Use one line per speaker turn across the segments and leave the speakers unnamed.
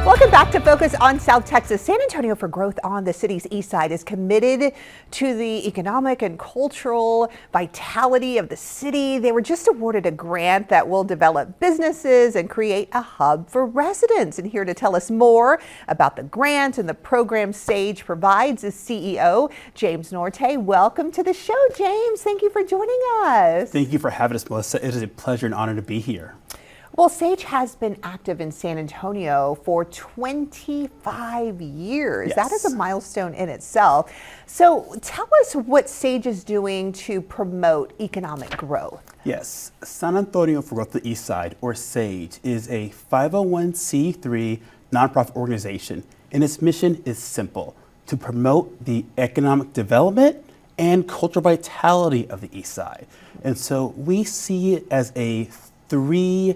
Welcome back to Focus on South Texas. San Antonio for Growth on the city's east side is committed to the economic and cultural vitality of the city. They were just awarded a grant that will develop businesses and create a hub for residents. And here to tell us more about the grant and the program Sage provides is CEO James Nortey. Welcome to the show, James. Thank you for joining us.
Thank you for having us, Melissa. It is a pleasure and honor to be here.
Well, Sage has been active in San Antonio for 25 years.
Yes.
That is a milestone in itself. So tell us what Sage is doing to promote economic growth.
Yes, San Antonio for Growth on the East Side, or SAGE, is a 501c3 nonprofit organization, and its mission is simple: to promote the economic development and cultural vitality of the East Side. And so we see it as a three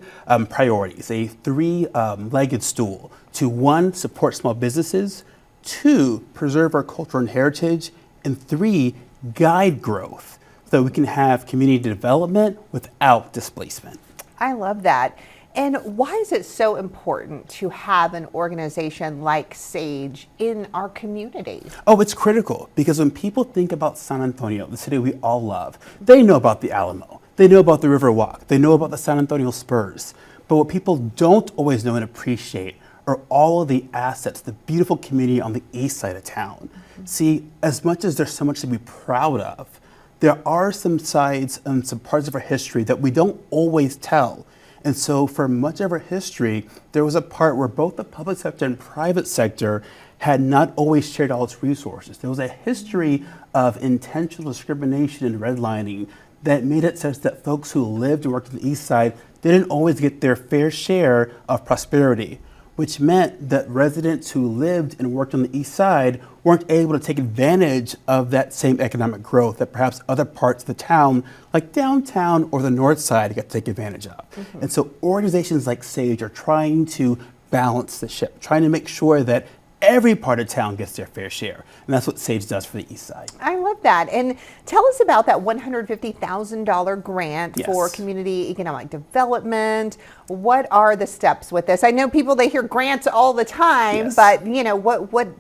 priorities, a three-legged stool: to one, support small businesses; two, preserve our culture and heritage; and three, guide growth so we can have community development without displacement.
I love that. And why is it so important to have an organization like Sage in our community?
Oh, it's critical because when people think about San Antonio, the city we all love, they know about the Alamo. They know about the River Walk. They know about the San Antonio Spurs. But what people don't always know and appreciate are all of the assets, the beautiful community on the east side of town. Mm-hmm. See, as much as there's so much to be proud of, there are some sides and some parts of our history that we don't always tell. And so for much of our history, there was a part where both the public sector and private sector had not always shared all its resources. There was a history of intentional discrimination and redlining that made it such that folks who lived and worked on the east side didn't always get their fair share of prosperity, which meant that residents who lived and worked on the east side weren't able to take advantage of that same economic growth that perhaps other parts of the town, like downtown or the north side, got to take advantage of. Mm-hmm. And so organizations like Sage are trying to balance the ship, trying to make sure that every part of town gets their fair share. And that's what Sage does for the east side.
I love that. And tell us about that $150,000 grant
Yes.
for community economic development. What are the steps with this? I know people, they hear grants all the time,
Yes.
but you know,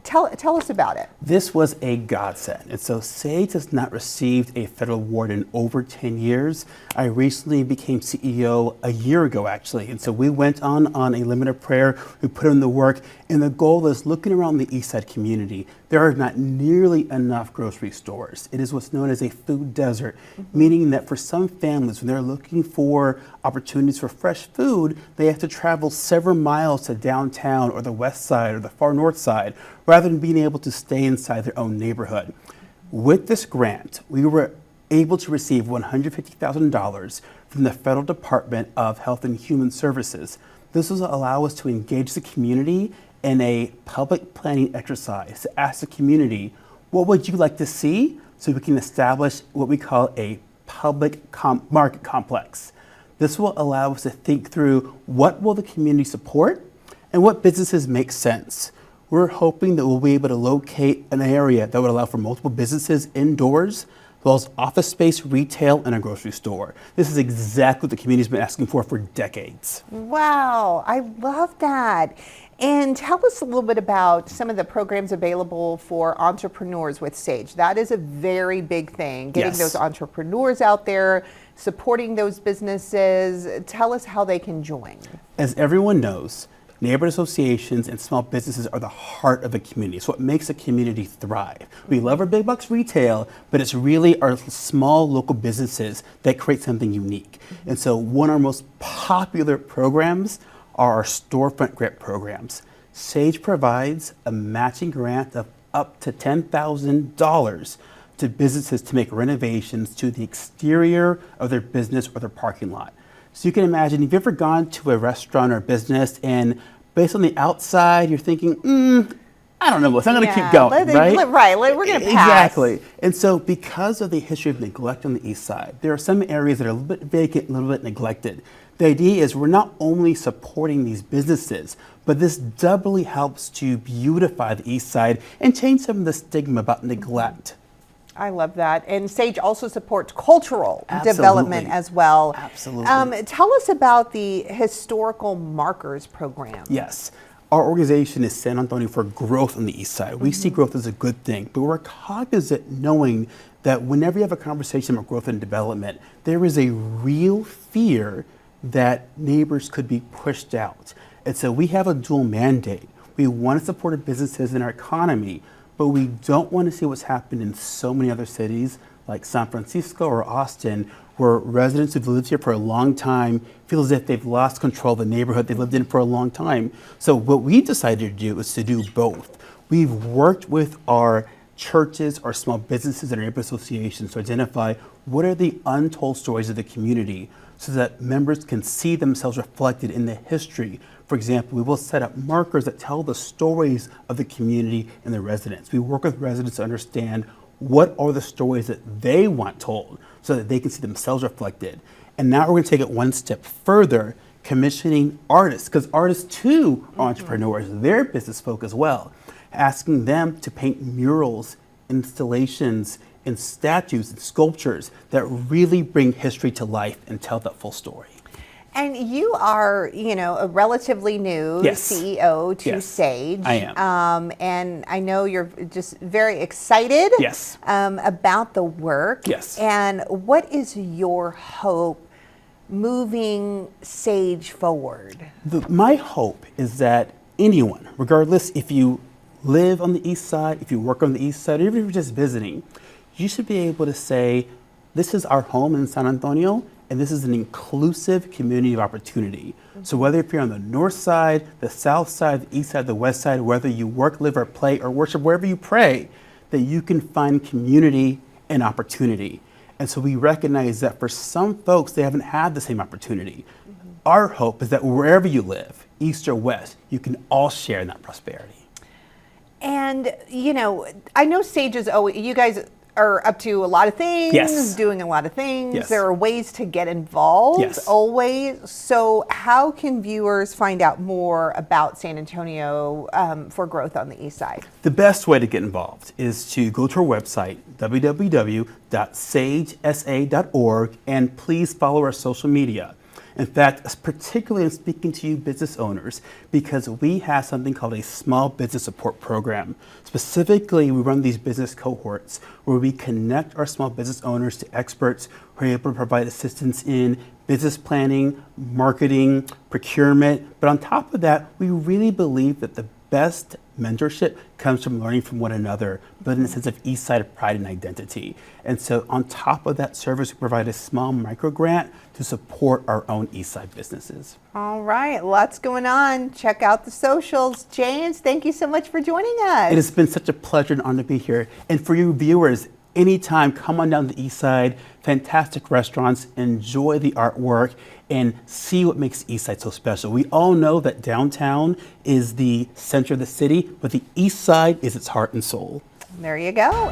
tell us about it.
This was a godsend. And so Sage has not received a federal award in over 10 years. I recently became CEO a year ago, actually. And so we went on a limited prayer. We put in the work. And the goal is, looking around the east side community, there are not nearly enough grocery stores. It is what's known as a food desert, meaning that for some families, when they're looking for opportunities for fresh food, they have to travel several miles to downtown or the west side or the far north side, rather than being able to stay inside their own neighborhood. With this grant, we were able to receive $150,000 from the Federal Department of Health and Human Services. This will allow us to engage the community in a public planning exercise to ask the community, what would you like to see, so we can establish what we call a public market complex. This will allow us to think through what will the community support and what businesses make sense. We're hoping that we'll be able to locate an area that would allow for multiple businesses indoors, as well as office space, retail, and a grocery store. This is exactly what the community's been asking for decades.
Wow, I love that. And tell us a little bit about some of the programs available for entrepreneurs with Sage. That is a very big thing, getting
Yes.
those entrepreneurs out there, supporting those businesses. Tell us how they can join.
As everyone knows, neighborhood associations and small businesses are the heart of a community. It's what makes a community thrive. We love our big box retail, but it's really our small local businesses that create something unique. And so one of our most popular programs are our storefront grant programs. Sage provides a matching grant of up to $10,000 to businesses to make renovations to the exterior of their business or their parking lot. So you can imagine, if you've ever gone to a restaurant or business and based on the outside, you're thinking, I don't know, I'm going to keep going, right?
We're going to pass.
Exactly. And so because of the history of neglect on the east side, there are some areas that are a little bit vacant, a little bit neglected. The idea is we're not only supporting these businesses, but this doubly helps to beautify the east side and change some of the stigma about neglect.
I love that. And Sage also supports cultural
Absolutely.
development as well.
Absolutely.
Tell us about the historical markers program.
Yes. Our organization is San Antonio for growth on the east side. We see growth as a good thing, but we're cognizant knowing that whenever you have a conversation about growth and development, there is a real fear that neighbors could be pushed out. And so we have a dual mandate. We want to support our businesses and our economy, but we don't want to see what's happened in so many other cities like San Francisco or Austin, where residents who've lived here for a long time feel as if they've lost control of the neighborhood they've lived in for a long time. So what we decided to do is to do both. We've worked with our churches, our small businesses, and our neighborhood associations to identify what are the untold stories of the community so that members can see themselves reflected in the history. For example, we will set up markers that tell the stories of the community and the residents. We work with residents to understand what are the stories that they want told so that they can see themselves reflected. And now we're going to take it one step further, commissioning artists, because artists too are entrepreneurs, they're business folk as well, asking them to paint murals, installations, and statues and sculptures that really bring history to life and tell that full story.
And you are, a relatively new CEO to Sage.
I am.
And I know you're just very excited about the work.
Yes.
And what is your hope moving Sage forward?
My hope is that anyone, regardless if you live on the east side, if you work on the east side, or even if you're just visiting, you should be able to say, this is our home in San Antonio, and this is an inclusive community of opportunity. So whether if you're on the north side, the south side, the east side, the west side, whether you work, live, or play, or worship, wherever you pray, that you can find community and opportunity. And so we recognize that for some folks, they haven't had the same opportunity. Our hope is that wherever you live, east or west, you can all share in that prosperity.
And, I know Sage is always, you guys are up to a lot of things, doing a lot of things. There are ways to get involved always. So how can viewers find out more about San Antonio for growth on the east side? The
best way to get involved is to go to our website, www.sagesa.org, and please follow our social media. In fact, particularly in speaking to you business owners, because we have something called a small business support program. Specifically, we run these business cohorts where we connect our small business owners to experts who are able to provide assistance in business planning, marketing, procurement. But on top of that, we really believe that the best mentorship comes from learning from one another, building a sense of east side pride and identity. And so on top of that service, we provide a small micro grant to support our own east side businesses.
All right, lots going on. Check out the socials. James, thank you so much for joining us.
It has been such a pleasure and honor to be here. And for you viewers, anytime, come on down to the east side, fantastic restaurants, enjoy the artwork, and see what makes the east side so special. We all know that downtown is the center of the city, but the east side is its heart and soul.
There you go.